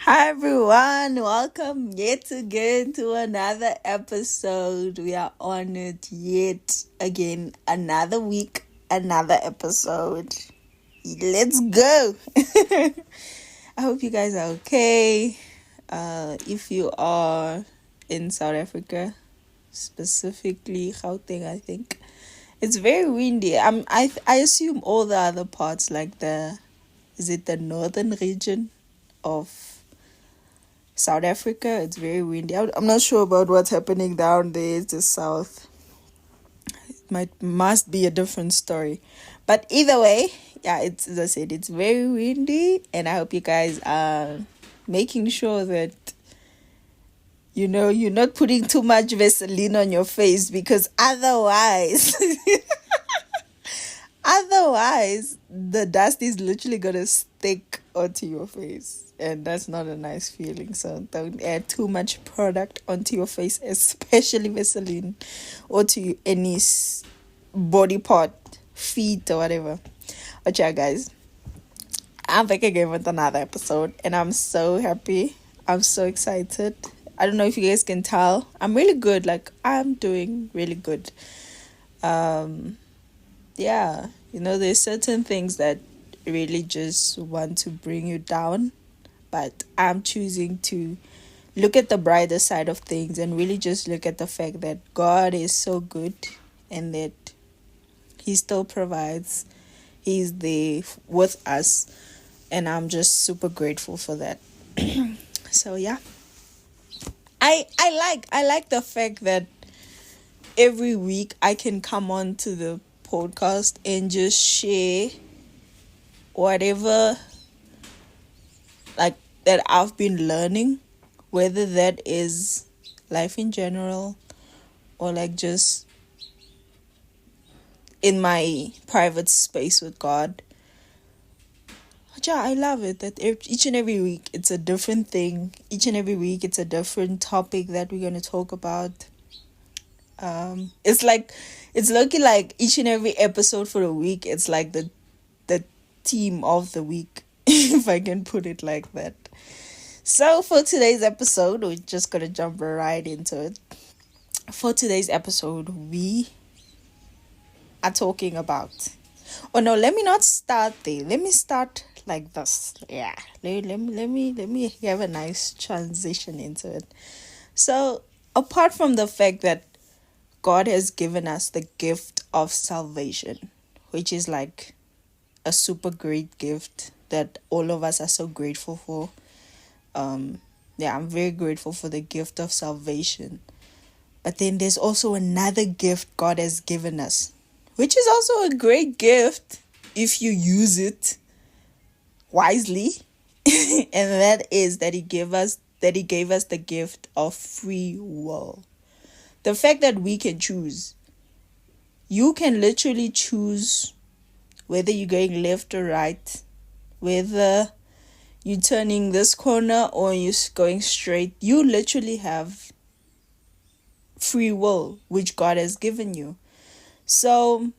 Hi everyone, welcome yet again to another episode. We are on it yet again. Another week, another episode. Let's go. I hope you guys are okay. If you are in South Africa, specifically Gauteng, I think it's very windy. I assume all the other parts, like the northern region of South Africa, it's very windy. I'm not sure about what's happening down there. It's the south. Must be a different story. But either way, yeah, it's, as I said, it's very windy, and I hope you guys are making sure that you're not putting too much Vaseline on your face, because otherwise otherwise the dust is literally gonna stick onto your face, and that's not a nice feeling. So don't add too much product onto your face, especially Vaseline, or to any body part, feet or whatever. But yeah, guys, I'm back again with another episode, and I'm so happy. I'm so excited. I don't know if you guys can tell, I'm really good. Like, I'm doing really good. Yeah, there's certain things that really just want to bring you down, but I'm choosing to look at the brighter side of things and really just look at the fact that God is so good, and that He still provides. He's there with us, and I'm just super grateful for that. So yeah, I like the fact that every week I can come on to the podcast and just share whatever, like, that I've been learning, whether that is life in general, or like just in my private space with God. But yeah, I love it that each and every week it's a different thing. Each and every week it's a different topic that we're going to talk about. It's looking like each and every episode for the week, it's like the theme of the week, if I can put it like that. So for today's episode, we're just gonna jump right into it. For today's episode, we are talking about, oh no, let me not start there. Let me start like this. Yeah, let me have a nice transition into it. So apart from the fact that God has given us the gift of salvation, which is like a super great gift that all of us are so grateful for. Yeah, I'm very grateful for the gift of salvation. But then there's also another gift God has given us, which is also a great gift if you use it wisely. And that is that He gave us the gift of free will. The fact that we can choose. You can literally choose whether you're going left or right, whether you're turning this corner or you're going straight. You literally have free will, which God has given you. So,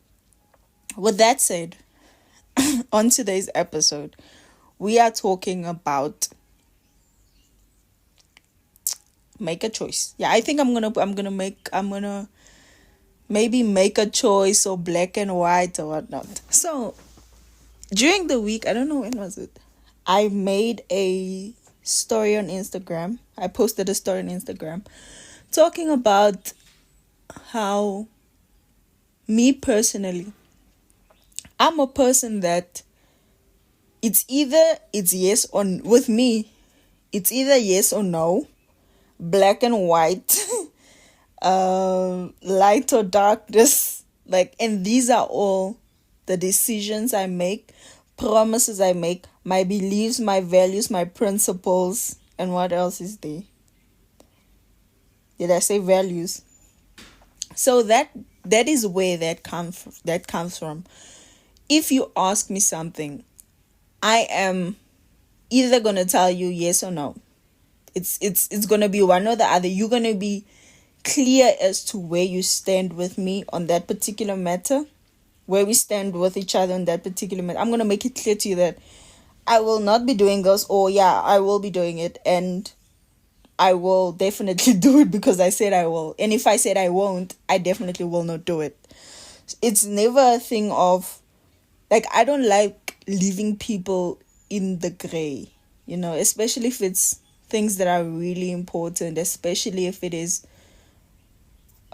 with that said, on today's episode, we are talking about make a choice. Yeah, I think I'm gonna maybe make a choice, or black and white or whatnot. So during the week, I don't know when was it, I made a story on Instagram. I posted a story on Instagram talking about how, me personally, I'm a person that it's yes or, with me, it's either yes or no, black and white, light or darkness. Like, and these are all the decisions I make, promises I make, my beliefs, my values, my principles, and what else is there? Did I say values? So that is where that comes from. If you ask me something, I am either gonna tell you yes or no. It's gonna be one or the other. You're gonna be clear as to where you stand with me on that particular matter, where we stand with each other on that particular matter. I'm gonna make it clear to you that I will not be doing this, or yeah, I will be doing it, and I will definitely do it because I said I will. And if I said I won't, I definitely will not do it. It's never a thing of, like, I don't like leaving people in the gray, especially if it's things that are really important, especially if it is,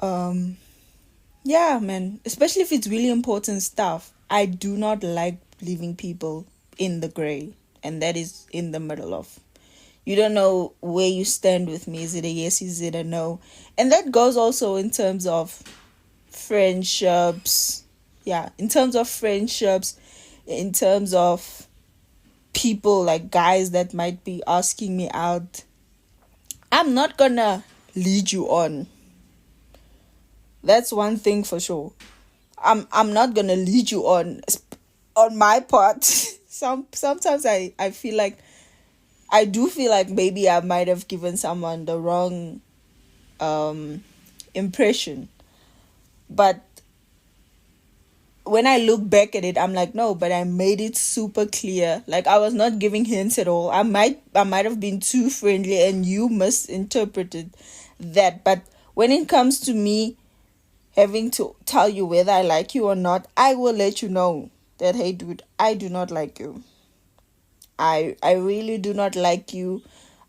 yeah, man, especially if it's really important stuff. I do not like leaving people in the gray, and that is in the middle of. You don't know where you stand with me. Is it a yes? Is it a no? And that goes also in terms of friendships. Yeah, in terms of friendships, in terms of people, like guys that might be asking me out. I'm not gonna lead you on. That's one thing for sure. I'm not gonna lead you on my part. Sometimes I feel like, I do feel like maybe I might have given someone the wrong impression. But when I look back at it, I'm like, no, but I made it super clear. Like, I was not giving hints at all. I might have been too friendly and you misinterpreted that. But when it comes to me having to tell you whether I like you or not, I will let you know that, hey dude, I do not like you. I really do not like you.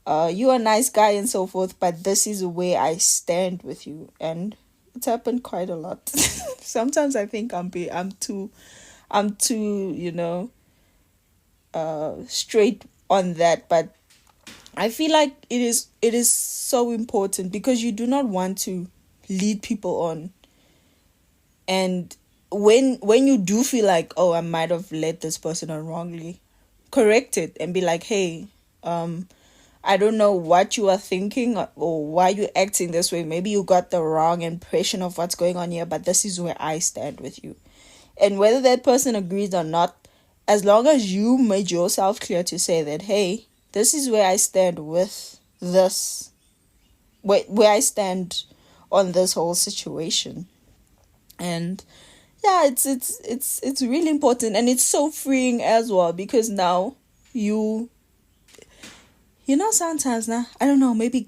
You're a nice guy and so forth, but this is where I stand with you. And it's happened quite a lot. Sometimes I think I'm too straight on that, but I feel like it is so important because you do not want to lead people on. And when you do feel like, oh, I might have led this person on wrongly, correct it and be like, hey, I don't know what you are thinking or why you're acting this way. Maybe you got the wrong impression of what's going on here, but this is where I stand with you. And whether that person agrees or not, as long as you made yourself clear to say that, hey, this is where I stand with this, where I stand on this whole situation. And yeah, it's really important, and it's so freeing as well, because now sometimes now, I don't know, maybe you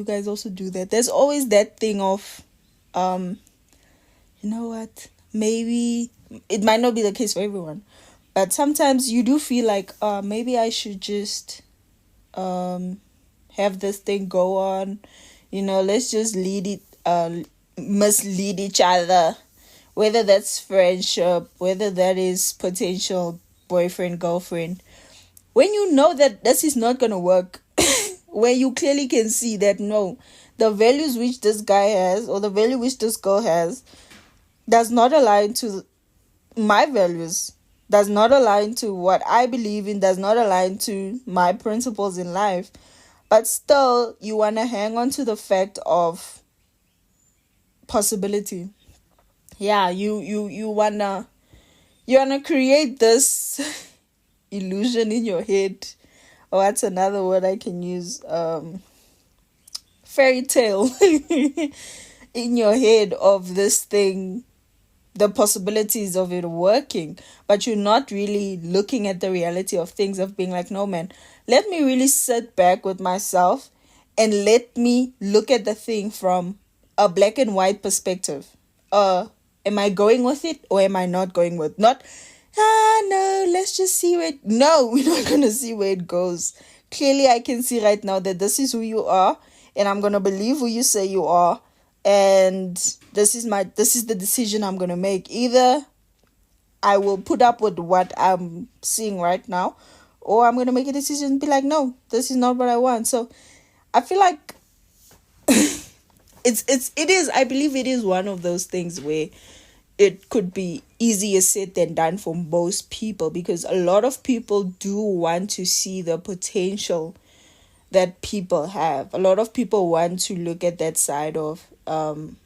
guys also do that. There's always that thing of, you know what, maybe it might not be the case for everyone, but sometimes you do feel like, maybe I should just have this thing go on, let's just mislead each other, whether that's friendship, whether that is potential boyfriend, girlfriend. When you know that this is not going to work, where you clearly can see that, no, the values which this guy has or the value which this girl has does not align to my values, does not align to what I believe in, does not align to my principles in life, but still you want to hang on to the fact of possibility. Yeah, you wanna create this illusion in your head, or that's another word I can use, fairy tale in your head of this thing, the possibilities of it working, but you're not really looking at the reality of things, of being like, no man, let me really sit back with myself and let me look at the thing from a black and white perspective. Am I going with it or am I not going with? Not, no, let's just see where it... No, we're not going to see where it goes. Clearly, I can see right now that this is who you are, and I'm going to believe who you say you are, and this is the decision I'm going to make. Either I will put up with what I'm seeing right now, or I'm going to make a decision and be like, no, this is not what I want. So I feel like I believe it is one of those things where it could be easier said than done for most people, because a lot of people do want to see the potential that people have. A lot of people want to look at that side of, they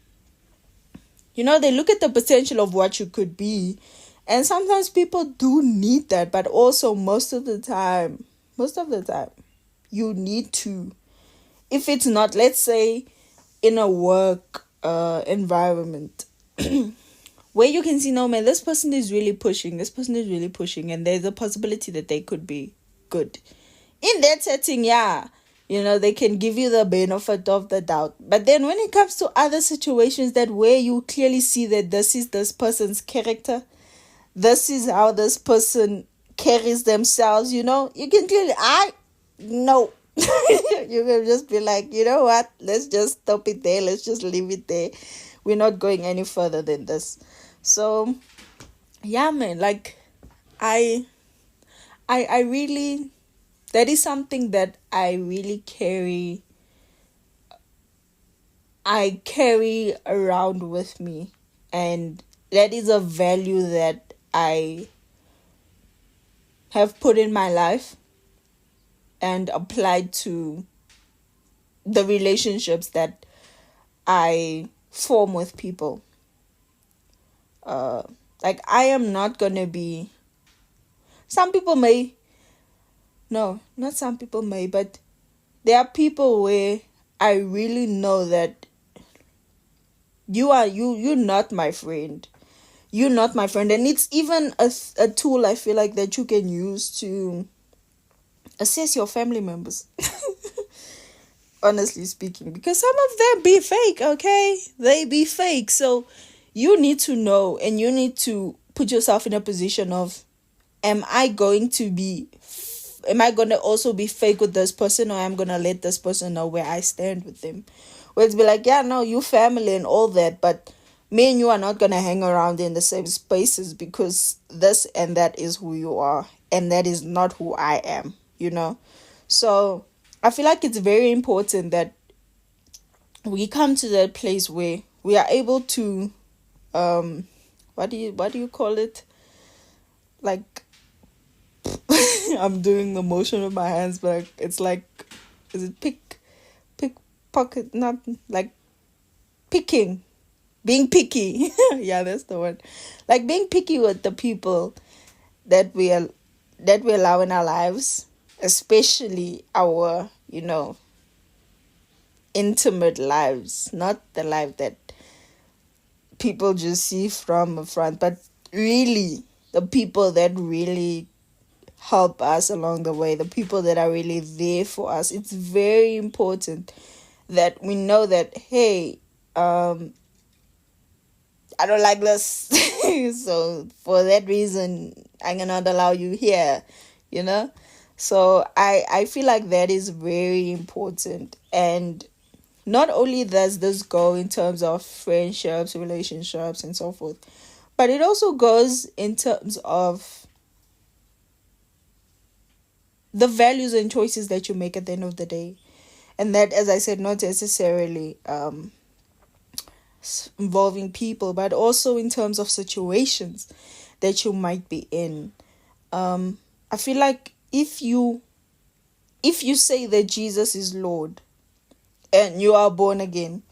look at the potential of what you could be. And sometimes people do need that, but also most of the time, you need to, if it's not, let's say, in a work environment, where you can see, no man, this person is really pushing, and there's a possibility that they could be good. In that setting, yeah, they can give you the benefit of the doubt. But then when it comes to other situations that where you clearly see that this is this person's character, this is how this person carries themselves, you can clearly, no. You can just be like, you know what, let's just stop it there, let's just leave it there, we're not going any further than this. So yeah, man, like I really, that is something that I really carry around with me, and that is a value that I have put in my life and applied to the relationships that I form with people. Like, I am not gonna be, some people may, no, not some people may, but there are people where I really know that you're not my friend. You're not my friend. And it's even a tool, I feel like, that you can use to assess your family members. Honestly speaking, because some of them be fake, okay? They be fake. So you need to know, and you need to put yourself in a position of, am I going to also be fake with this person, or I'm going to let this person know where I stand with them? Where it's be like, yeah, no, you family and all that, but me and you are not going to hang around in the same spaces, because this and that is who you are, and that is not who I am, So I feel like it's very important that we come to that place where we are able to, what do you call it? Like, I'm doing the motion with my hands, but it's like, is it pocket? Not like picking, being picky. Yeah, that's the word. Like, being picky with the people that we allow in our lives, especially our, intimate lives, not the life that people just see from the front, but really the people that really help us along the way, the people that are really there for us. It's very important that we know that, hey, I don't like this. So for that reason, I cannot allow you here, So I feel like that is very important. And not only does this go in terms of friendships, relationships, and so forth, but it also goes in terms of the values and choices that you make at the end of the day. And that, as I said, not necessarily involving people, but also in terms of situations that you might be in. I feel like if you say that Jesus is Lord and you are born again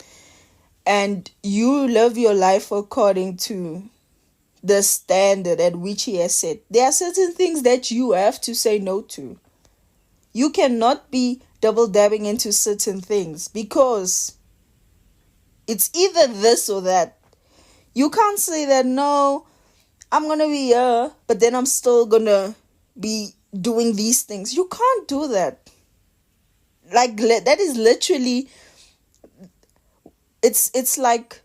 and you live your life according to the standard at which he has set, there are certain things that you have to say no to. You cannot be double dabbing into certain things, because it's either this or that. You can't say that, no, I'm going to be here, but then I'm still going to be doing these things. You can't do that. Like, that is literally, it's like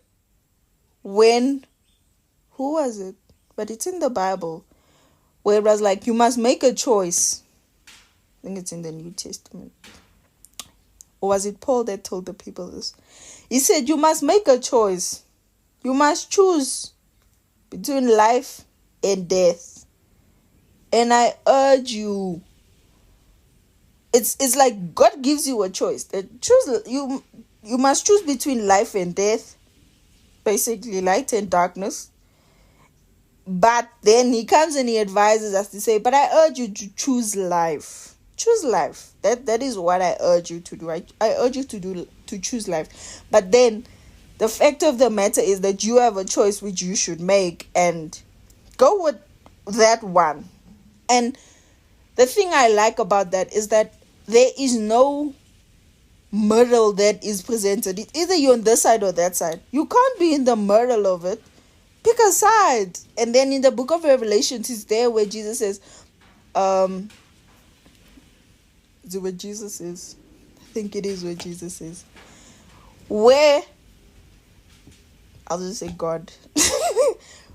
when, who was it? But it's in the Bible, where it was like, you must make a choice. I think it's in the New Testament. Or was it Paul that told the people this? He said, you must make a choice. You must choose between life and death. And I urge you, it's like God gives you a choice. That you must choose between life and death, basically light and darkness. But then he comes and he advises us to say, but I urge you to choose life. Choose life. That is what I urge you to do. I urge you to choose life. But then the fact of the matter is that you have a choice which you should make, and go with that one. And the thing I like about that is that there is no middle that is presented. It's either you're on this side or that side. You can't be in the middle of it, Pick a side. And then in the book of Revelations, it's there where Jesus says, is it where Jesus is? I think it is where Jesus is. Where, I'll just say God.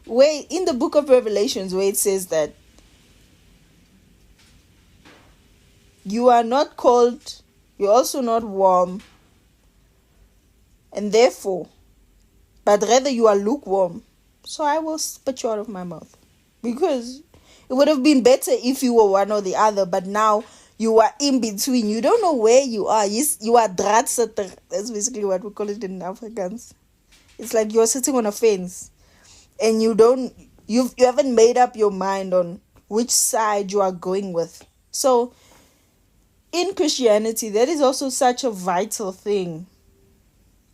Where in the book of Revelations, where it says that you are not cold, you're also not warm, and therefore, but rather you are lukewarm. So I will spit you out of my mouth. Because it would have been better if you were one or the other, but now you are in between. You don't know where you are. You are draadsitter. That's basically what we call it in Afrikaans. It's like you're sitting on a fence and you haven't made up your mind on which side you are going with. So in Christianity, that is also such a vital thing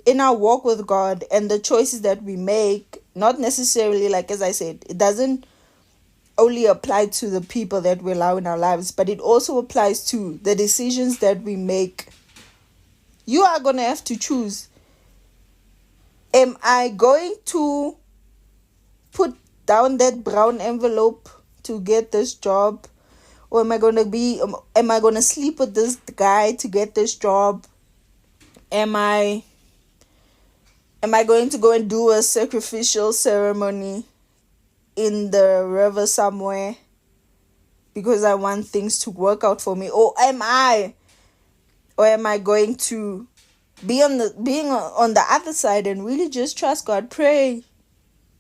in our walk with God and the choices that we make. Not necessarily, like as I said, it doesn't only apply to the people that we allow in our lives, but it also applies to the decisions that we make. You are going to have to choose. Am I going to put down that brown envelope to get this job? Or am I going to sleep with this guy to get this job? Am I going to go and do a sacrificial ceremony in the river somewhere because I want things to work out for me? Or am I going to be on the other side and really just trust God, pray,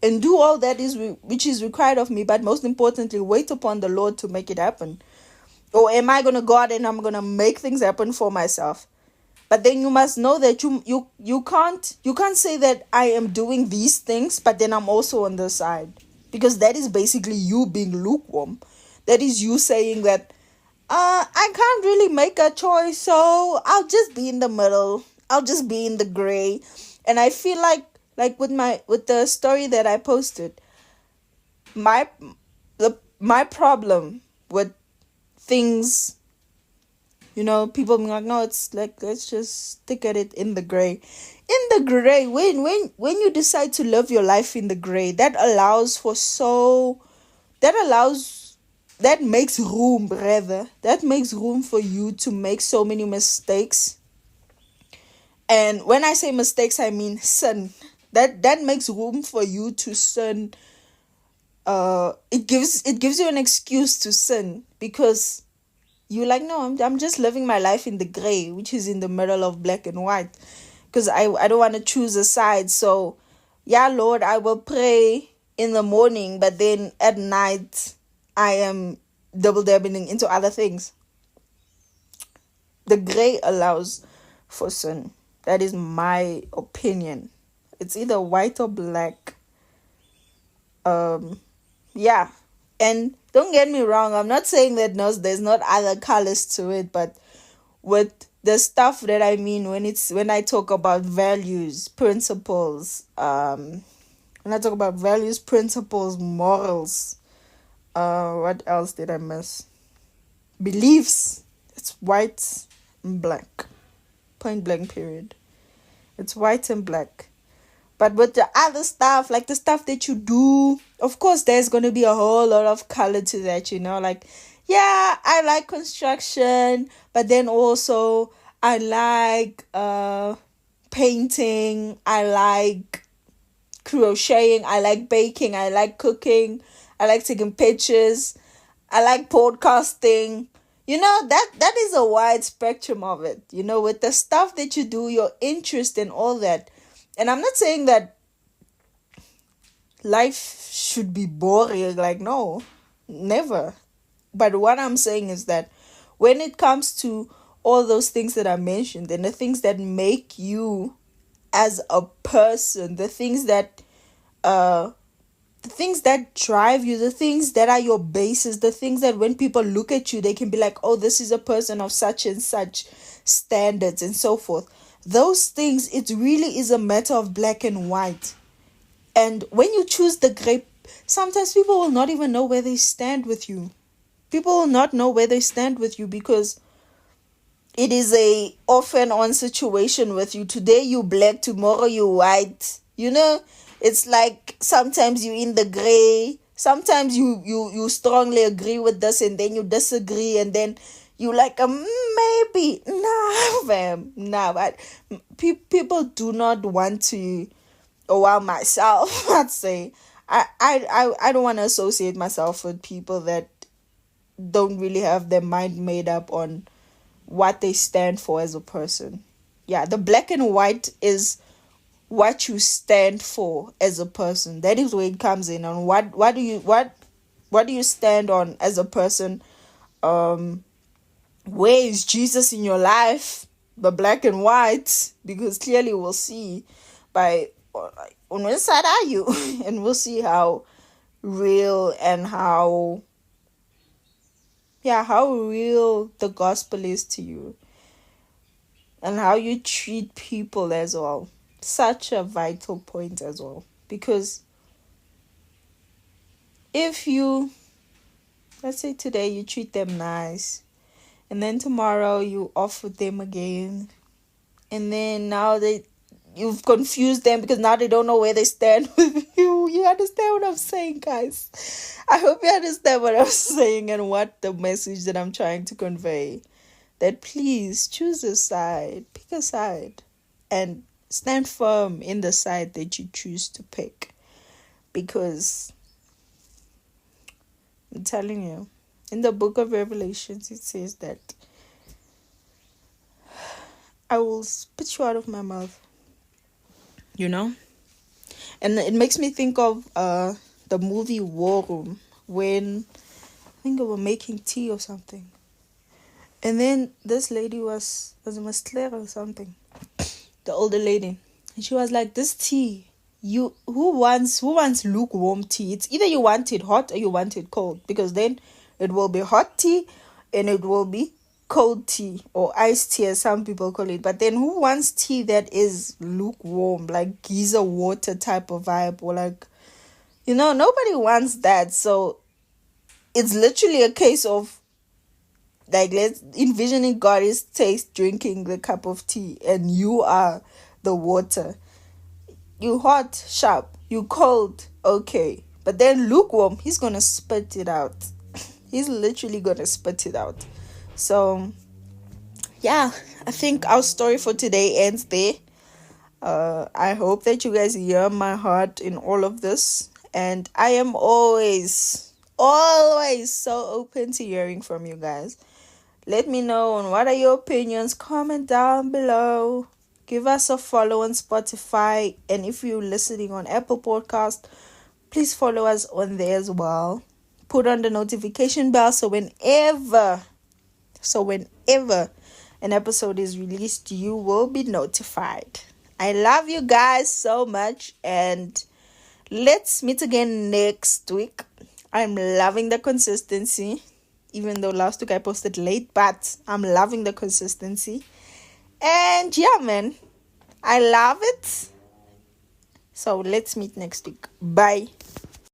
and do all that which is required of me, but most importantly, wait upon the Lord to make it happen? Or am I going to go out and I'm going to make things happen for myself? But then you must know that you can't say that I am doing these things, but then I'm also on the side. Because that is basically you being lukewarm. That is you saying that I can't really make a choice, so I'll just be in the middle. I'll just be in the gray. And I feel like with the story that I posted, my problem with things, people being like, no, it's like, let's just stick at it in the gray. In the gray, when you decide to live your life in the gray, that makes room for you to make so many mistakes. And when I say mistakes, I mean sin. That makes room for you to sin. It gives you an excuse to sin, because you're like, no, I'm just living my life in the gray, which is in the middle of black and white, because I don't want to choose a side. So yeah, Lord, I will pray in the morning, but then at night I am double dabbing into other things. The gray allows for sin. That is my opinion. It's either white or black. Yeah. And don't get me wrong, I'm not saying that there's not other colors to it, but with the stuff that I mean when I talk about values, principles, morals, what else did I miss? Beliefs. It's white and black. Point blank period. It's white and black. But with the other stuff, like the stuff that you do, of course, there's going to be a whole lot of color to that, like, yeah, I like construction, but then also I like painting, I like crocheting, I like baking, I like cooking, I like taking pictures, I like podcasting. That is a wide spectrum of it, with the stuff that you do, your interest and all that. And I'm not saying that life should be boring. Like, no, never. But what I'm saying is that when it comes to all those things that I mentioned, and the things that make you as a person, the things that drive you, the things that are your basis, the things that when people look at you, they can be like, oh, this is a person of such and such standards and so forth. Those things, it really is a matter of black and white. And when you choose the gray, sometimes people will not even know where they stand with you. People will not know where they stand with you, because it is a off and on situation with you. Today you black, tomorrow you white. It's like sometimes you in the gray, sometimes you strongly agree with this and then you disagree, and then you like maybe nah fam nah. But people do not want to, or well, myself I'd say I don't want to associate myself with people that don't really have their mind made up on what they stand for as a person. Yeah, the black and white is what you stand for as a person. That is where it comes in. On what do you stand on as a person? Where is Jesus in your life? The black and white, because clearly we'll see by on which side are you, and we'll see how real and how real the gospel is to you, and how you treat people as well. Such a vital point as well, because if you, let's say today you treat them nice, and then tomorrow you off with them again, and then now you've confused them because now they don't know where they stand with you. You understand what I'm saying, guys? I hope you understand what I'm saying and what the message that I'm trying to convey. That please choose a side, pick a side, and stand firm in the side that you choose to pick. Because I'm telling you, in the book of Revelations, it says that I will spit you out of my mouth. You know? And it makes me think of the movie War Room, when I think they were making tea or something. And then this lady was a Mistler or something, the older lady. And she was like, this tea, who wants lukewarm tea? It's either you want it hot or you want it cold, because then it will be hot tea and it will be cold tea, or iced tea as some people call it. But then who wants tea that is lukewarm, like geyser water type of vibe, or like, nobody wants that. So it's literally a case of, like, let's envisioning God is taste drinking the cup of tea and you are the water. You hot, sharp. You cold, okay. But then lukewarm, he's gonna spit it out. He's literally gonna spit it out. So yeah, I think our story for today ends there. I hope that you guys hear my heart in all of this, and I am always so open to hearing from you guys. Let me know on what are your opinions. Comment down below. Give us a follow on Spotify. And if you're listening on Apple Podcast, please follow us on there as well. Put on the notification bell so whenever an episode is released, you will be notified. I love you guys so much, and let's meet again next week. I'm loving the consistency. Even though last week I posted late, but I'm loving the consistency. And yeah, man, I love it. So let's meet next week. Bye.